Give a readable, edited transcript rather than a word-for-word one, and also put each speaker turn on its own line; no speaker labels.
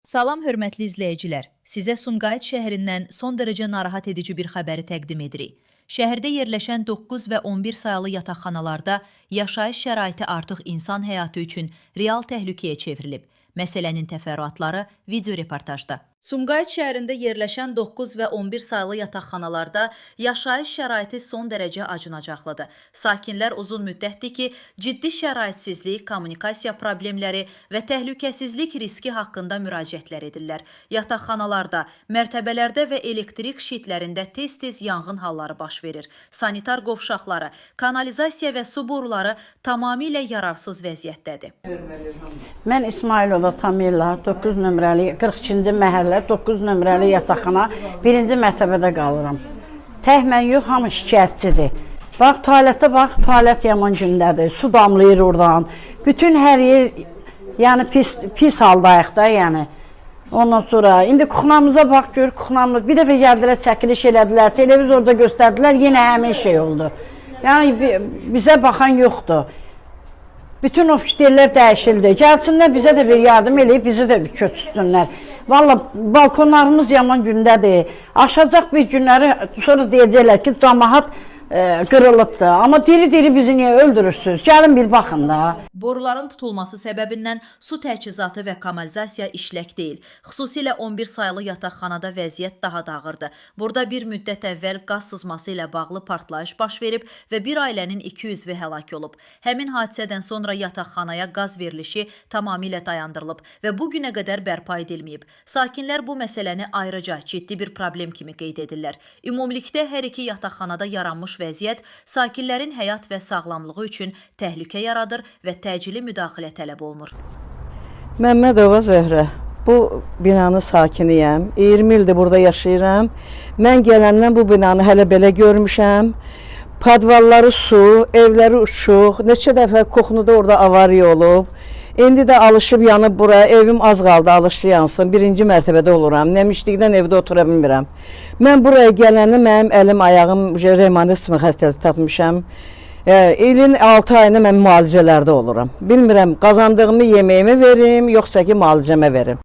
Salam hörmətli izləyicilər. Sizə Sumqayıt şəhərindən son dərəcə narahat edici bir xəbəri təqdim edirik. Şəhərdə yerləşən 9 və 11 sayılı yataqxanalarda yaşayış şəraiti artıq insan həyatı üçün real təhlükəyə çevrilib. Məsələnin təfərrüatları video reportajda. Sumqayıt şəhərində yerləşən 9 və 11 sayılı yataqxanalarda yaşayış şəraiti son dərəcə acınacaqlıdır. Sakinlər uzun müddətdir ki, ciddi şəraitsizlik, kommunikasiya problemləri və təhlükəsizlik riski haqqında müraciətlər edirlər. Yataqxanalarda, mərtəbələrdə və elektrik şitlərində tez-tez yanğın halları baş verir. Sanitar qovşaqları, kanalizasiya və su boruları tamamilə yararsız vəziyyətdədir.
Mən İsmailova Tamila, 9 nömrəli, 42-ci məhəllə, 9 nömrəli yataqxana, 1-ci mərtəbədə qalıram. Tək mən yox, hamı şikayətçidir. Bax, tualətə bax, tualət yaman gündədir, su damlayır oradan. Bütün hər yer, yəni pis haldayıq da, yəni. Ondan sonra, indi kuxnamıza bax, gör, kuxnamız, bir dəfə gəldilər, çəkiliş elədilər, televizorda göstərdilər, yenə həmin şey oldu. Yəni, bizə baxan yoxdur. Bütün ofislərlər dəyişildi. Gəlsinlər, bizə də bir yardım eləyib, bizi də bir köçürsünlər. Valla, balkonlarımız yaman gündədir. Aşacaq bir günləri, sonra deyəcəklər ki, camaat qırılıbdır. Amma diri-diri bizi niyə öldürürsünüz? Gəlin bir baxın da.
Boruların tutulması səbəbindən su təchizatı və kanalizasiya işlək deyil. Xüsusilə 11 sayılı yataqxanada vəziyyət daha da ağırdır. Burada bir müddət əvvəl qaz sızması ilə bağlı partlayış baş verib və bir ailənin 2 üzvü həlak olub. Həmin hadisədən sonra yataqxanaya qaz verilişi tamamilə dayandırılıb və bu günə qədər bərpa edilməyib. Sakinlər bu məsələni ayrıca ciddi bir problem kimi qeyd edirlər. Ümumilikdə hər iki yataqxanada yaranmış vəziyyət sakinlərin həyat və sağlamlığı üçün təhlükə yaradır və təcili müdaxilə tələb olunur.
Məmmədova Zöhrə, bu binanın sakiniyəm. 20 ildir burada yaşayıram. Mən gələndən bu binanı hələ belə görmüşəm. Padvalları su, evləri uçuq, neçə dəfə Koxnuda orada avariya olub. İndi də alışıb yanıb bura, evim az qaldı alışdı yansın, 1-ci mərtəbədə oluram, nəmişlikdən evdə otura bilmirəm. Mən buraya gələndə mənim əlim, ayağım revmatizm xəstəliyi tatmışam. İlin 6 ayını mən müalicələrdə oluram. Bilmirəm, qazandığımı yeməyimi verim, yoxsa ki müalicəmə verim.